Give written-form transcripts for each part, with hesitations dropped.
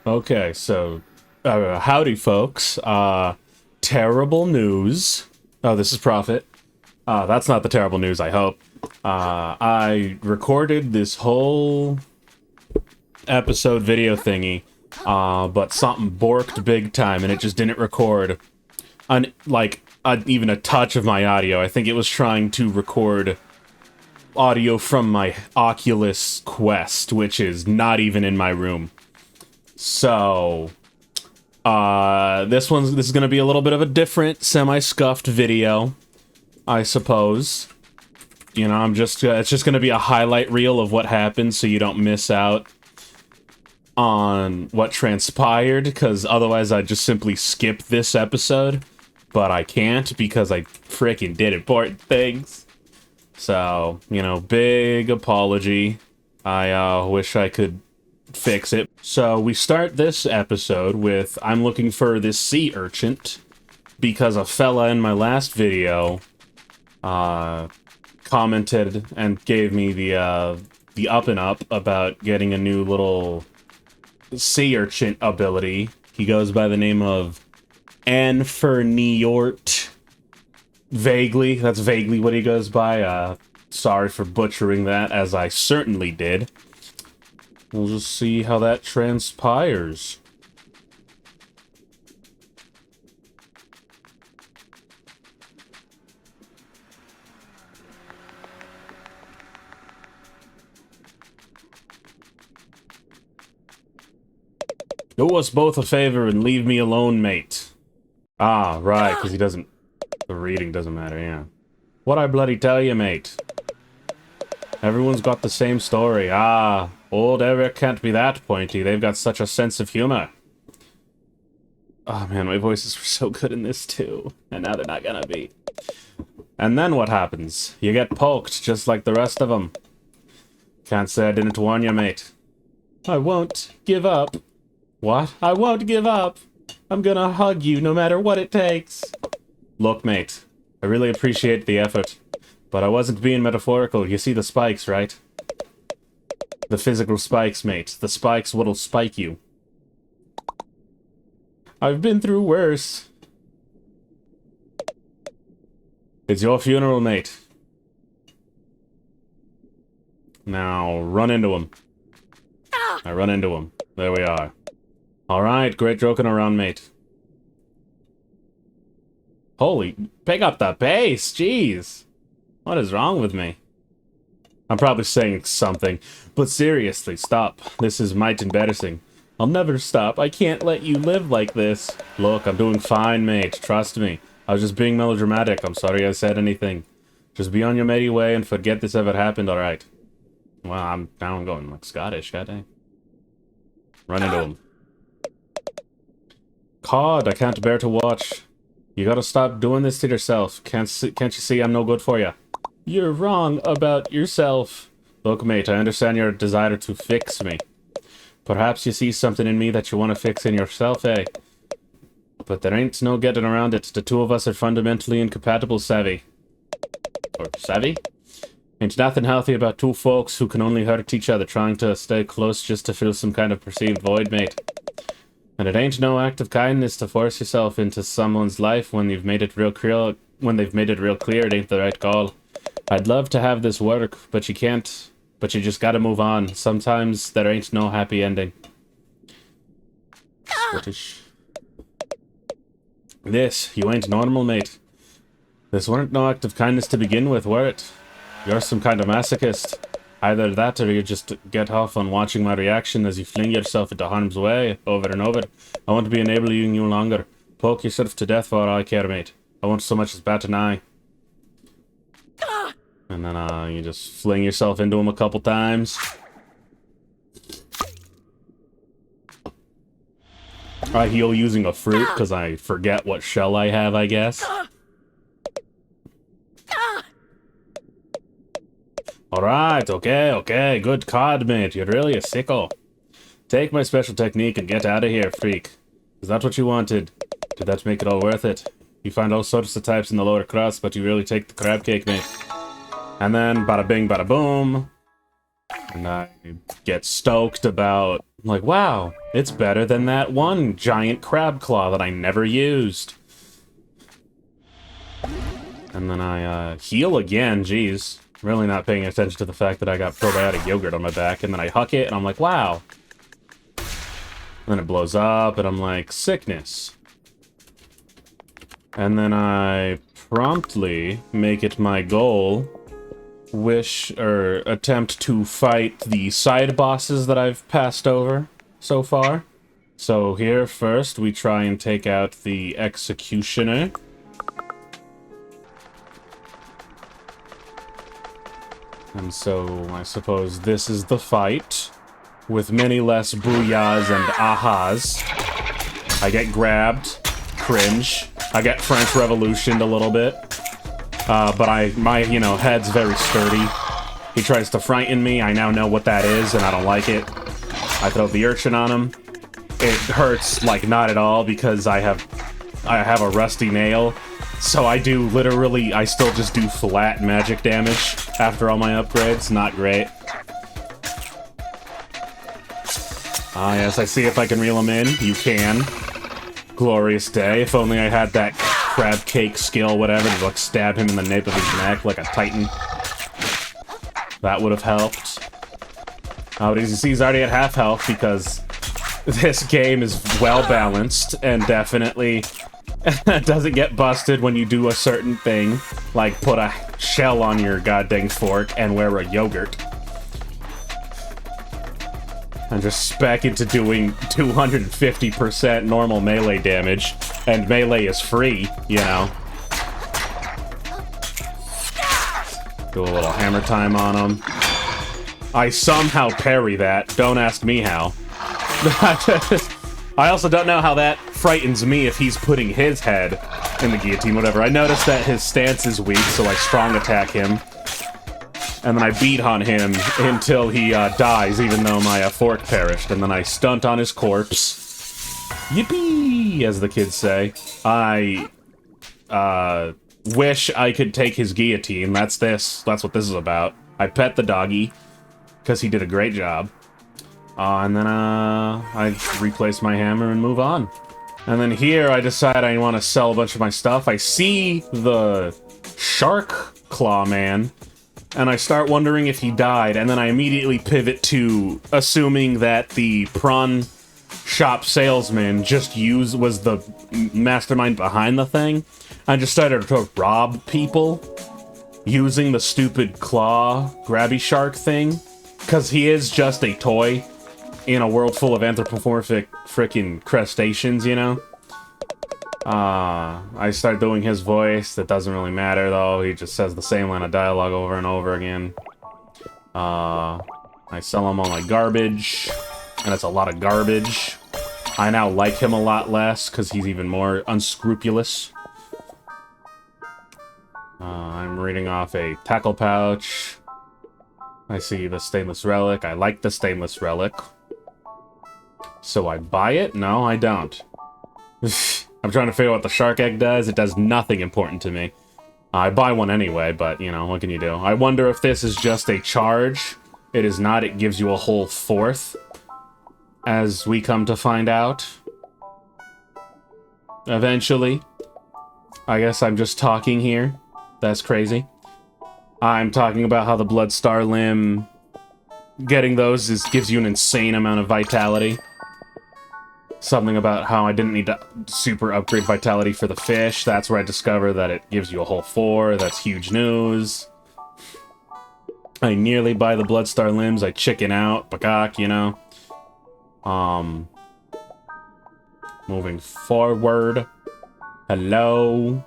Okay, so, howdy folks. Terrible news. Oh, this is Prophet. That's not the terrible news, I hope. I recorded this whole episode video thingy, but something borked big time and it just didn't record even a touch of my audio. I think it was trying to record audio from my Oculus Quest, which is not even in my room. So, this is gonna be a little bit of a different, semi-scuffed video, I suppose. You know, it's just gonna be a highlight reel of what happened so you don't miss out on what transpired, because otherwise I'd just simply skip this episode. But I can't because I freaking did important things. So, you know, big apology. I wish I could fix it. So we start this episode with I'm looking for this sea urchin because a fella in my last video commented and gave me the up and up about getting a new little sea urchin ability. He goes by the name of Anferniort. That's vaguely what he goes by. Sorry for butchering that, as I certainly did. We'll just see how that transpires. Do us both a favor and leave me alone, mate. Ah, right, because the reading doesn't matter, yeah. What I bloody tell you, mate? Everyone's got the same story. Ah, old Eric can't be that pointy. They've got such a sense of humor. Oh man, my voices were so good in this too. And now they're not gonna be. And then what happens? You get poked, just like the rest of them. Can't say I didn't warn you, mate. I won't give up. What? I won't give up. I'm gonna hug you no matter what it takes. Look, mate. I really appreciate the effort. But I wasn't being metaphorical. You see the spikes, right? The physical spikes, mate. The spikes what'll spike you. I've been through worse. It's your funeral, mate. Now, run into him. I run into him. There we are. Alright, great joking around, mate. Holy, pick up the pace, jeez. What is wrong with me? I'm probably saying something, but seriously, stop. This is might embarrassing. I'll never stop. I can't let you live like this. Look, I'm doing fine, mate. Trust me. I was just being melodramatic. I'm sorry I said anything. Just be on your merry way and forget this ever happened, alright? Well, now I'm going like Scottish, goddamn. Run into him. Cod, I can't bear to watch. You gotta stop doing this to yourself. Can't you see I'm no good for you? You're wrong about yourself. Look, mate, I understand your desire to fix me. Perhaps you see something in me that you want to fix in yourself, eh? But there ain't no getting around it. The two of us are fundamentally incompatible, savvy. Or savvy? Ain't nothing healthy about two folks who can only hurt each other trying to stay close just to fill some kind of perceived void, mate. And it ain't no act of kindness to force yourself into someone's life when they've made it real clear it ain't the right call. I'd love to have this work, but you can't. But you just gotta move on. Sometimes there ain't no happy ending. British. This, you ain't normal, mate. This weren't no act of kindness to begin with, were it? You're some kind of masochist. Either that or you just get off on watching my reaction as you fling yourself into harm's way over and over. I won't be enabling you longer. Poke yourself to death for all I care, mate. I won't so much as bat an eye. And then, you just fling yourself into him a couple times. I heal using a fruit, because I forget what shell I have, I guess. Alright, okay, good card, mate. You're really a sicko. Take my special technique and get out of here, freak. Is that what you wanted? Did that make it all worth it? You find all sorts of types in the lower crust, but you really take the crab cake, mate. And then, bada bing, bada boom. And I get stoked about, like, wow, it's better than that one giant crab claw that I never used. And then I heal again, geez. Really not paying attention to the fact that I got probiotic yogurt on my back. And then I huck it, and I'm like, wow. And then it blows up, and I'm like, sickness. And then I promptly make it my goal, attempt to fight the side bosses that I've passed over so far. So here, first, we try and take out the Executioner. And so, I suppose this is the fight, with many less booyahs and ahas. I get grabbed, cringe. I get French Revolutioned a little bit. But my head's very sturdy. He tries to frighten me, I now know what that is, and I don't like it. I throw the urchin on him. It hurts, like, not at all, because I have a rusty nail. So I still just do flat magic damage after all my upgrades. Not great. Ah, yes, I see if I can reel him in. You can. Glorious day. If only I had that crab cake skill, whatever, to, like, stab him in the nape of his neck like a titan. That would have helped. Oh, but as you see, he's already at half health because this game is well-balanced and definitely doesn't get busted when you do a certain thing, like put a shell on your goddamn fork and wear a yogurt. And just spec into doing 250% normal melee damage, and melee is free, you know. Do a little hammer time on him. I somehow parry that. Don't ask me how. I also don't know how that frightens me if he's putting his head in the guillotine, whatever. I noticed that his stance is weak, so I strong attack him. And then I beat on him until he dies, even though my fork perished. And then I stunt on his corpse. Yippee, as the kids say. I wish I could take his guillotine. That's what this is about. I pet the doggy, because he did a great job. And then I replace my hammer and move on. And then here I decide I want to sell a bunch of my stuff. I see the shark claw man, and I start wondering if he died, and then I immediately pivot to assuming that the prawn shop salesman was the mastermind behind the thing. I just started to rob people using the stupid claw grabby shark thing, because he is just a toy in a world full of anthropomorphic frickin' crustaceans, you know? I start doing his voice. That doesn't really matter, though. He just says the same line of dialogue over and over again. I sell him all my garbage, and it's a lot of garbage. I now like him a lot less, because he's even more unscrupulous. I'm reading off a tackle pouch. I see the stainless relic. I like the stainless relic. So I buy it? No, I don't. I'm trying to figure out what the shark egg does. It does nothing important to me. I buy one anyway, but, you know, what can you do? I wonder if this is just a charge. It is not. It gives you a whole fourth, as we come to find out. Eventually. I guess I'm just talking here. That's crazy. I'm talking about how the Blood Star Limb, getting those gives you an insane amount of vitality. Something about how I didn't need to super upgrade vitality for the fish. That's where I discovered that it gives you a whole 4. That's huge news. I nearly buy the Blood Star Limbs. I chicken out. Bagak, you know. Moving forward. Hello.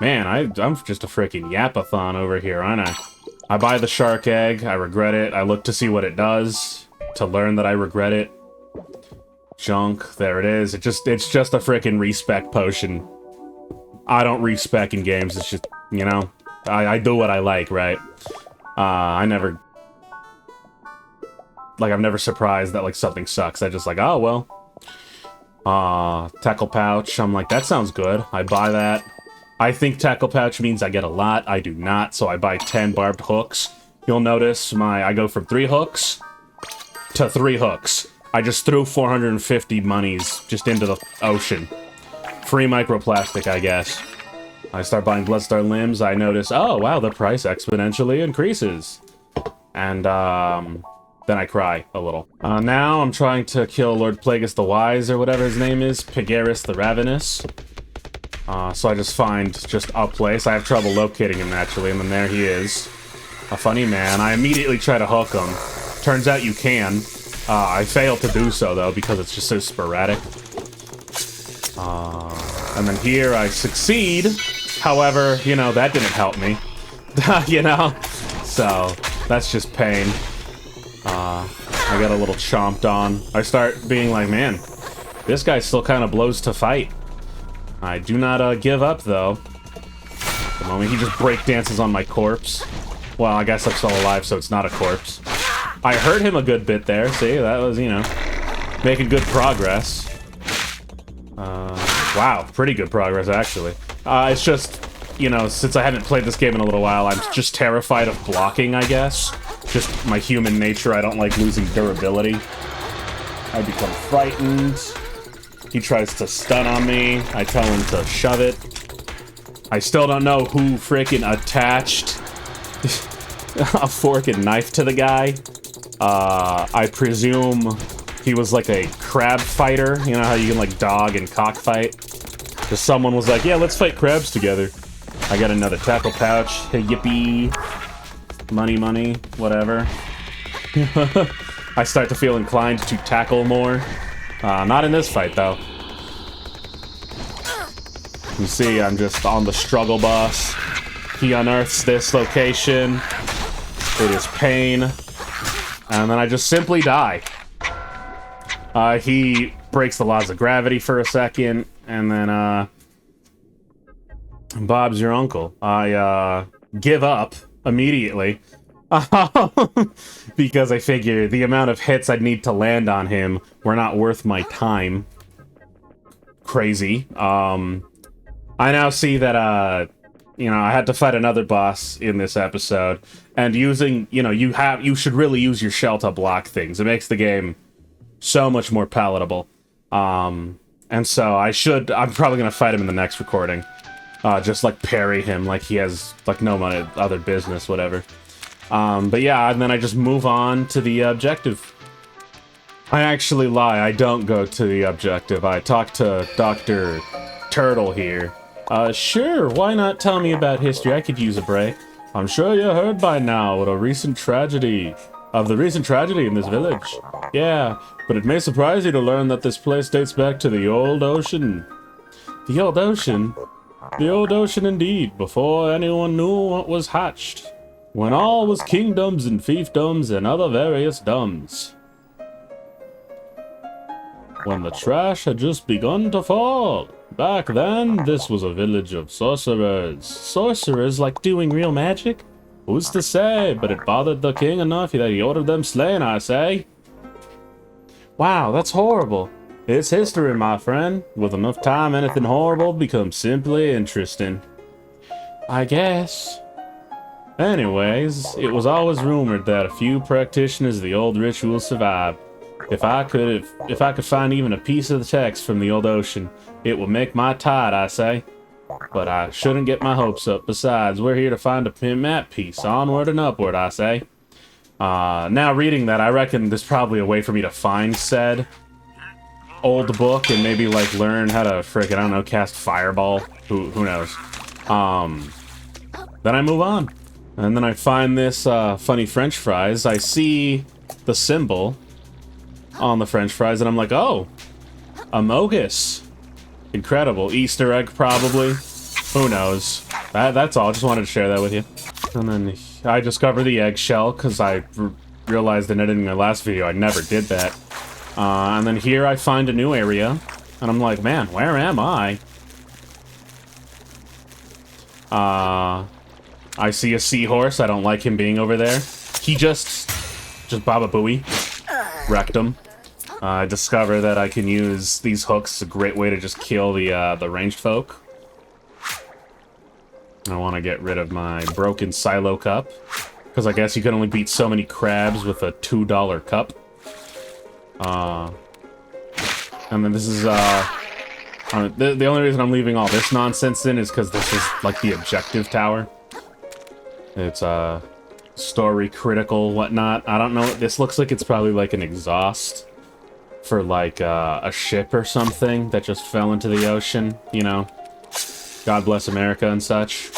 Man, I'm just a freaking yapathon over here, aren't I? I buy the shark egg. I regret it. I look to see what it does to learn that I regret it. Junk. There it is. It's just a freaking respec potion. I don't respec in games. It's just, you know, I do what I like, right? I'm never surprised that, like, something sucks. I just like, oh, well. Tackle pouch. I'm like, that sounds good. I buy that. I think tackle pouch means I get a lot. I do not, so I buy 10 barbed hooks. you'll notice I go from 3 hooks to 3 hooks. I just threw 450 monies just into the ocean. Free microplastic, I guess. I start buying Bloodstar limbs, I notice, oh wow, the price exponentially increases. And then I cry a little. Now I'm trying to kill Lord Plagueis the Wise, or whatever his name is, Pigaris the Ravenous. So I just find just a place. I have trouble locating him, naturally, and then there he is. A funny man. I immediately try to hook him. Turns out you can. I fail to do so, though, because it's just so sporadic. And then here I succeed. However, you know, that didn't help me. You know? So, that's just pain. I got a little chomped on. I start being like, man, this guy still kind of blows to fight. I do not give up, though. The moment he just breakdances on my corpse. Well, I guess I'm still alive, so it's not a corpse. I hurt him a good bit there. See, that was, you know, making good progress. Wow, pretty good progress, actually. It's just, you know, since I haven't played this game in a little while, I'm just terrified of blocking, I guess. Just my human nature, I don't like losing durability. I become frightened. He tries to stun on me. I tell him to shove it. I still don't know who frickin' attached a fork and knife to the guy. I presume he was like a crab fighter. You know how you can like dog and cockfight? Just someone was like, yeah, let's fight crabs together. I got another tackle pouch. Hey, yippee. Money, money, whatever. I start to feel inclined to tackle more. Not in this fight, though. You see, I'm just on the struggle bus. He unearths this location. It is pain. And then I just simply die. He breaks the laws of gravity for a second, and then, Bob's your uncle. I, give up immediately. Because I figure the amount of hits I'd need to land on him were not worth my time. Crazy. I now see that, you know, I had to fight another boss in this episode, and using, you know, you should really use your shell to block things. It makes the game so much more palatable. And so I'm probably gonna fight him in the next recording. Just like parry him like he has like no other business, whatever. But yeah, and then I just move on to the objective. I actually lie, I don't go to the objective. I talk to Dr. Turtle here. Sure, why not tell me about history? I could use a break. I'm sure you heard by now of the recent tragedy in this village. Yeah, but it may surprise you to learn that this place dates back to the old ocean. The old ocean? The old ocean indeed, before anyone knew what was hatched. When all was kingdoms and fiefdoms and other various domes. When the trash had just begun to fall. Back then, this was a village of sorcerers. Sorcerers like doing real magic? Who's to say, but it bothered the king enough that he ordered them slain, I say. Wow, that's horrible. It's history, my friend. With enough time, anything horrible becomes simply interesting. I guess. Anyways, it was always rumored that a few practitioners of the old rituals survived. If I could find even a piece of the text from the old ocean, it would make my tide, I say. But I shouldn't get my hopes up. Besides, we're here to find a map piece. Onward and upward, I say. Now reading that, I reckon there's probably a way for me to find said old book and maybe like learn how to frickin', I don't know, cast fireball. Who knows? Then I move on. And then I find this funny French fries. I see the symbol on the French fries, and I'm like, oh, a Mogus. Incredible. Easter egg, probably. Who knows? That's all. I just wanted to share that with you. And then I discover the eggshell, because I realized in editing my last video I never did that. And then here I find a new area, and I'm like, man, where am I? I see a seahorse. I don't like him being over there. He just Baba Booey. Wrecked him. I discover that I can use these hooks. It's a great way to just kill the ranged folk. I want to get rid of my broken silo cup. Because I guess you can only beat so many crabs with a $2 cup. And then this is, the only reason I'm leaving all this nonsense in is because this is, like, the objective tower. It's, story critical, whatnot. I don't know, this looks like it's probably, like, an exhaust for, like, a ship or something that just fell into the ocean, you know? God bless America and such.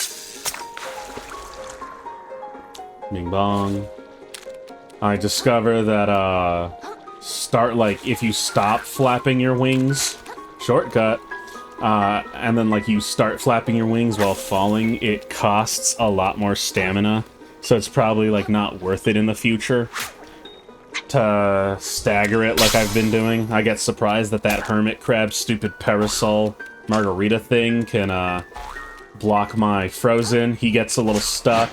Bing bong. I discover that, if you stop flapping your wings, shortcut, and then, like, you start flapping your wings while falling, it costs a lot more stamina, so it's probably, like, not worth it in the future to stagger it like I've been doing. I get surprised that that hermit crab stupid parasol margarita thing can, block my frozen. He gets a little stuck.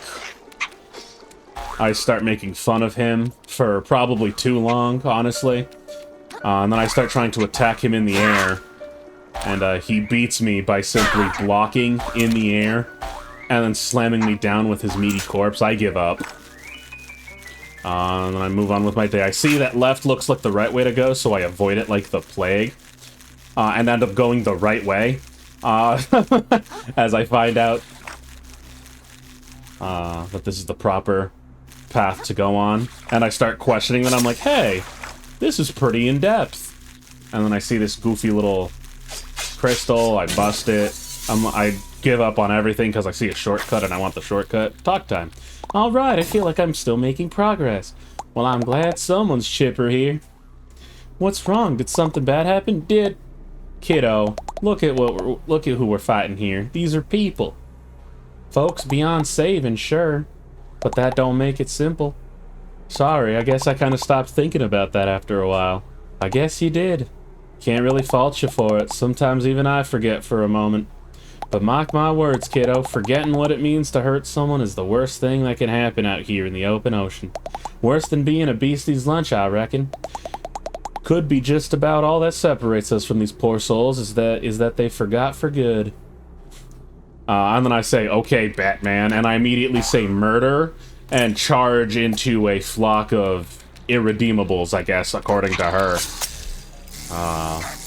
I start making fun of him for probably too long, honestly. And then I start trying to attack him in the air. And he beats me by simply blocking in the air and then slamming me down with his meaty corpse. I give up. And then I move on with my day. I see that left looks like the right way to go, so I avoid it like the plague. And end up going the right way. As I find out that this is the proper path to go on. And I start questioning that. I'm like, hey, this is pretty in-depth. And then I see this goofy little crystal. I bust it. I give up on everything because I see a shortcut and I want the shortcut. Talk time. Alright, I feel like I'm still making progress. Well, I'm glad someone's chipper here. What's wrong? Did something bad happen? Kiddo, look at who we're fighting here. These are people. Folks beyond saving, sure. But that don't make it simple. Sorry, I guess I kind of stopped thinking about that after a while. I guess you did. Can't really fault you for it. Sometimes even I forget for a moment. But mark my words, kiddo, forgetting what it means to hurt someone is the worst thing that can happen out here in the open ocean. Worse than being a beastie's lunch, I reckon. Could be just about all that separates us from these poor souls is that they forgot for good. And then I say, okay, Batman, and I immediately say murder and charge into a flock of irredeemables, I guess, according to her.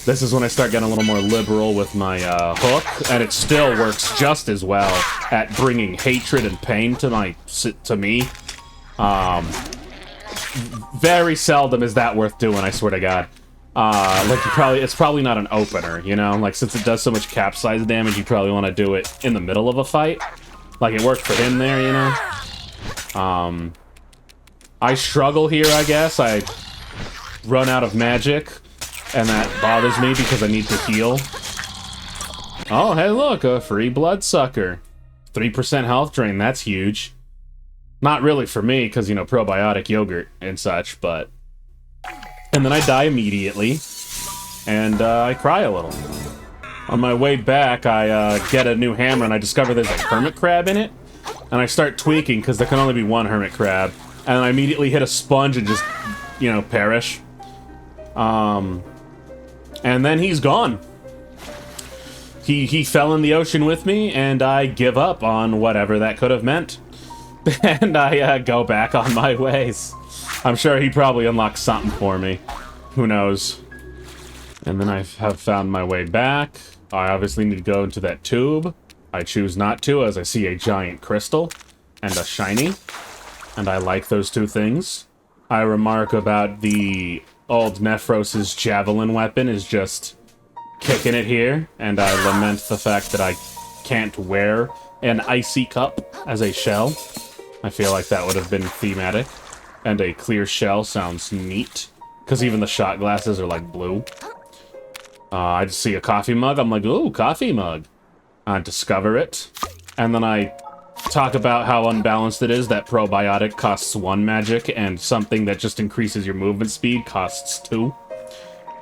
This is when I start getting a little more liberal with my hook, and it still works just as well at bringing hatred and pain to me. Very seldom is that worth doing, I swear to God. It's probably not an opener, you know? Like, since it does so much capsize damage, you probably want to do it in the middle of a fight. Like, it worked for him there, you know? I struggle here, I guess. I run out of magic, and that bothers me because I need to heal. Oh, hey, look, a free bloodsucker. 3% health drain, that's huge. Not really for me, because, you know, probiotic yogurt and such, but... And then I die immediately, and I cry a little. On my way back, I get a new hammer, and I discover there's a hermit crab in it. And I start tweaking, because there can only be one hermit crab. And I immediately hit a sponge and just, you know, perish. And then he's gone. He fell in the ocean with me, and I give up on whatever that could have meant. And I go back on my ways. I'm sure he probably unlocked something for me. Who knows? And then I have found my way back. I obviously need to go into that tube. I choose not to, as I see a giant crystal and a shiny. And I like those two things. I remark about the old Nephros's javelin weapon is just kicking it here. And I lament the fact that I can't wear an icy cup as a shell. I feel like that would have been thematic. And a clear shell sounds neat. Because even the shot glasses are, like, blue. I just see a coffee mug. I'm like, ooh, coffee mug. I discover it. And then I talk about how unbalanced it is that probiotic costs 1 magic and something that just increases your movement speed costs 2.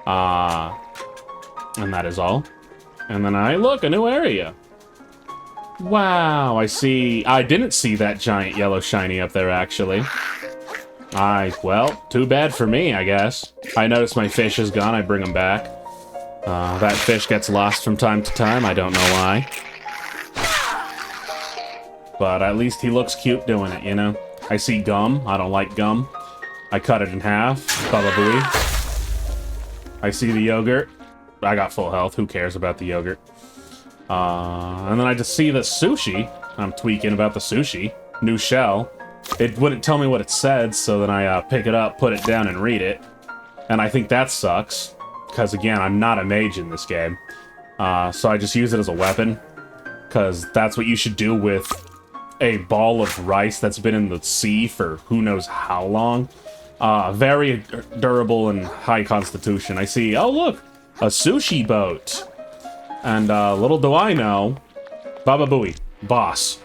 And that is all. And then look, a new area. Wow, I didn't see that giant yellow shiny up there, actually. Well, too bad for me, I guess. I notice my fish is gone, I bring him back. That fish gets lost from time to time, I don't know why. But at least he looks cute doing it, you know? I see gum. I don't like gum. I cut it in half. Baba booey. I see the yogurt. I got full health. Who cares about the yogurt? And then I just see the sushi. I'm tweaking about the sushi. New shell. It wouldn't tell me what it said, so then I pick it up, put it down, and read it. And I think that sucks. Because, again, I'm not a mage in this game. So I just use it as a weapon. Because that's what you should do with a ball of rice that's been in the sea for who knows how long. Very durable and high constitution. I see, oh look, a sushi boat. And little do I know, Baba Booey, boss.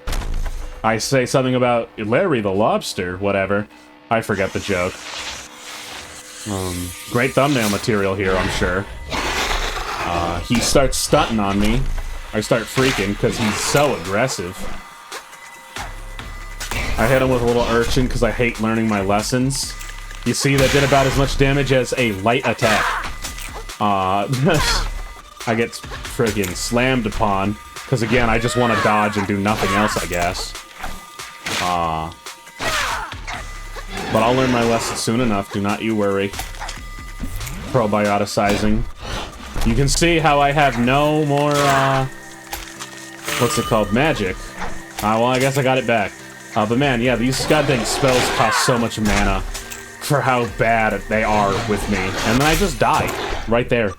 I say something about Larry the lobster, whatever. I forget the joke. Great thumbnail material here, I'm sure. He starts stunting on me. I start freaking because he's so aggressive. I hit him with a little urchin because I hate learning my lessons. You see, that did about as much damage as a light attack. I get friggin' slammed upon because, again, I just want to dodge and do nothing else, I guess. But I'll learn my lesson soon enough, do not you worry. Probioticizing. You can see how I have no more, what's it called? Magic. Well, I guess I got it back. But man, yeah, these goddamn spells cost so much mana for how bad they are with me. And then I just die. Right there.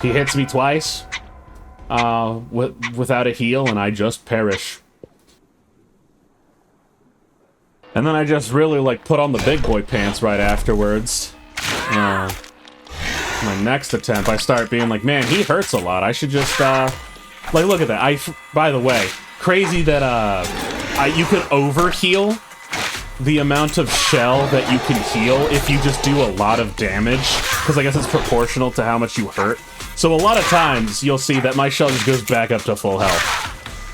He hits me twice, without a heal, and I just perish. And then I just really, like, put on the big boy pants right afterwards. My next attempt, I start being like, man, he hurts a lot. I should just, like, look at that. By the way, crazy that, you can over-heal the amount of shell that you can heal if you just do a lot of damage. Because I guess it's proportional to how much you hurt. So a lot of times, you'll see that my shell just goes back up to full health.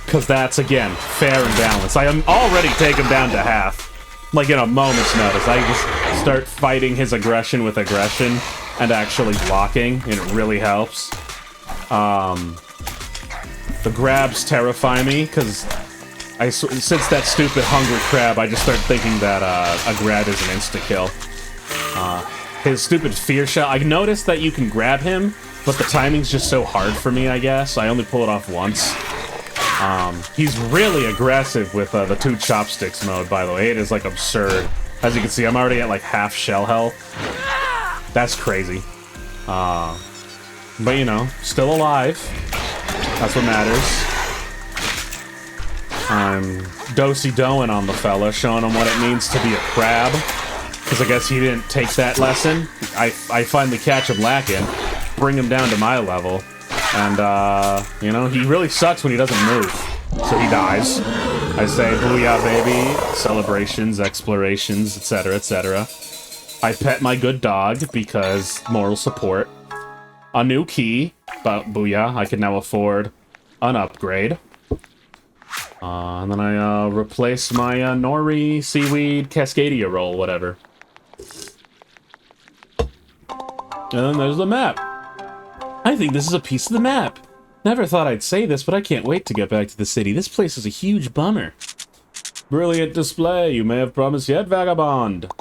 Because that's, again, fair and balanced. I am already taken down to half. Like, in a moment's notice. I just start fighting his aggression with aggression and actually blocking, and it really helps. The grabs terrify me, because since that stupid hungry crab, I just start thinking that a grab is an insta-kill. His stupid fear shell, I noticed that you can grab him, but the timing's just so hard for me, I guess. I only pull it off once. He's really aggressive with the 2 chopsticks mode, by the way. It is, like, absurd. As you can see, I'm already at, like, half shell health. That's crazy. But, you know, still alive. That's what matters. I'm do-si-doing on the fella, showing him what it means to be a crab. Because I guess he didn't take that lesson. I finally catch him lacking, bring him down to my level. And, you know, he really sucks when he doesn't move. So he dies. I say, booyah, baby. Celebrations, explorations, etc., etc. I pet my good dog because moral support. A new key. But booyah, I can now afford an upgrade. And then I, replace my, nori, seaweed, cascadia roll, whatever. And then there's the map. I think this is a piece of the map. Never thought I'd say this, but I can't wait to get back to the city. This place is a huge bummer. Brilliant display. You may have promised yet, vagabond.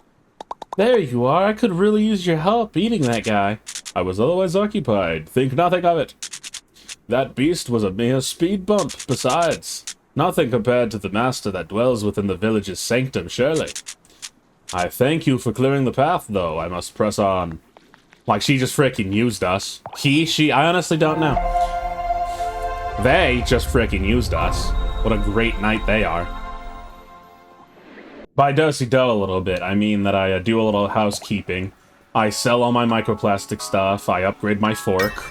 There you are. I could really use your help eating that guy. I was otherwise occupied. Think nothing of it. That beast was a mere speed bump. Besides, nothing compared to the master that dwells within the village's sanctum, surely. I thank you for clearing the path, though. I must press on. Like, she just frickin' used us. She, I honestly don't know. They just frickin' used us. What a great knight they are. By do-si-do a little bit, I mean that I do a little housekeeping. I sell all my microplastic stuff, I upgrade my fork.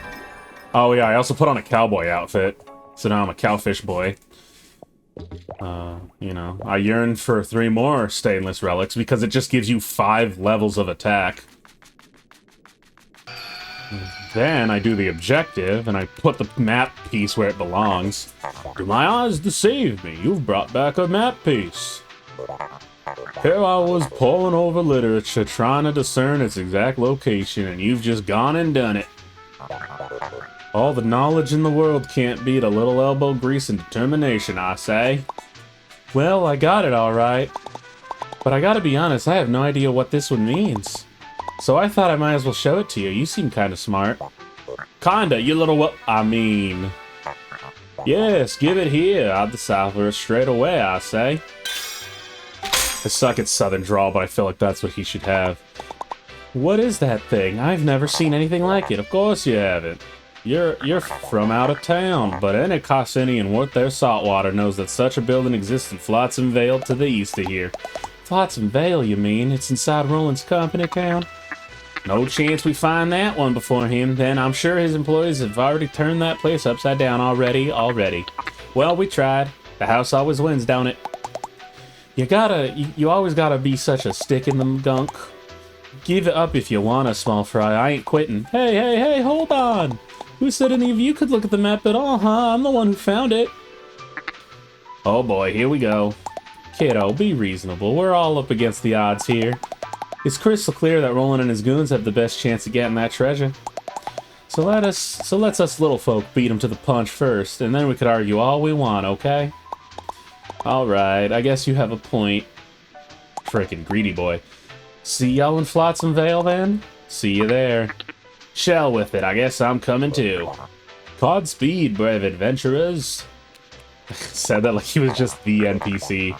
Oh yeah, I also put on a cowboy outfit. So now I'm a cowfish boy. You know, I yearn for 3 more stainless relics because it just gives you 5 levels of attack. Then I do the objective, and I put the map piece where it belongs. Do my eyes deceive me? You've brought back a map piece. Here I was poring over literature, trying to discern its exact location, and you've just gone and done it. All the knowledge in the world can't beat a little elbow grease and determination, I say. Well, I got it all right. But I gotta be honest, I have no idea what this one means. So I thought I might as well show it to you. You seem kinda smart. Kinda, you little I mean... Yes, give it here. I'll decipher it straight away, I say. I suck at Southern drawl, but I feel like that's what he should have. What is that thing? I've never seen anything like it. Of course you haven't. You're from out of town, but any Cossinian worth their saltwater knows that such a building exists in Flotsam Vale to the east of here. Flotsam Vale, you mean? It's inside Roland's company town? No chance we find that one before him, then. I'm sure his employees have already turned that place upside down already. Well, we tried. The house always wins, don't it? You always gotta be such a stick in the gunk. Give it up if you want to, small fry. I ain't quitting. Hey, hold on! Who said any of you could look at the map at all, huh? I'm the one who found it. Oh boy, here we go. Kiddo, be reasonable. We're all up against the odds here. It's crystal clear that Roland and his goons have the best chance of getting that treasure. So let's us little folk beat him to the punch first, and then we could argue all we want, okay? Alright, I guess you have a point. Frickin' greedy boy. See y'all in Flotsam Vale, then? See you there. Shell with it, I guess I'm coming too. Godspeed, brave adventurers. Said that like he was just the NPC.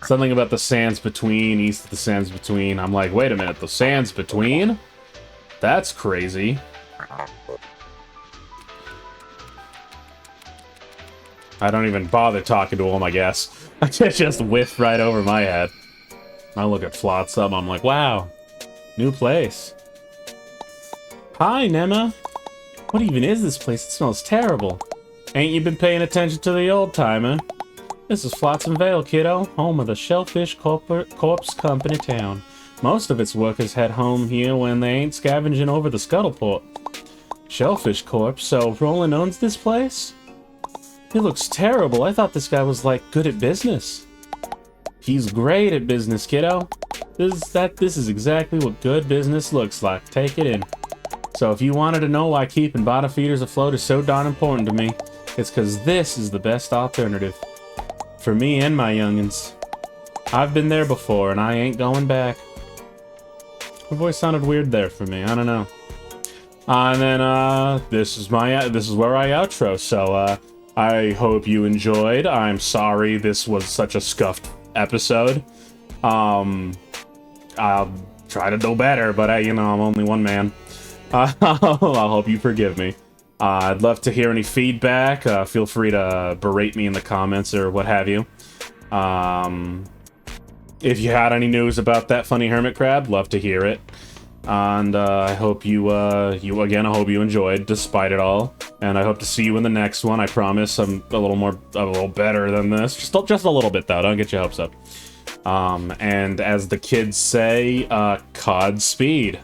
Something about the sands between, east of the sands between. I'm like, wait a minute, the sands between? That's crazy. I don't even bother talking to him, I guess. I just whiffed right over my head. I look at Flotsam, I'm like, wow, new place. Hi, Nema. What even is this place? It smells terrible. Ain't you been paying attention to the old timer? This is Flotsam Vale, kiddo, home of the Shellfish Corpse Company town. Most of its workers head home here when they ain't scavenging over the Scuttleport. Shellfish Corpse, so Roland owns this place? It looks terrible. I thought this guy was, like, good at business. He's great at business, kiddo. This is exactly what good business looks like. Take it in. So if you wanted to know why keeping bottom feeders afloat is so darn important to me, it's because this is the best alternative. For me and my youngins. I've been there before, and I ain't going back. My voice sounded weird there for me. I don't know. And then, this is where I outro. So, I hope you enjoyed. I'm sorry this was such a scuffed episode. I'll try to do better, but you know, I'm only one man. I hope you forgive me. I'd love to hear any feedback. Feel free to berate me in the comments or what have you. If you had any news about that funny hermit crab, love to hear it. And I hope I hope you enjoyed despite it all. And I hope to see you in the next one. I promise I'm a little better than this. Just a little bit though. Don't get your hopes up. And as the kids say, Godspeed.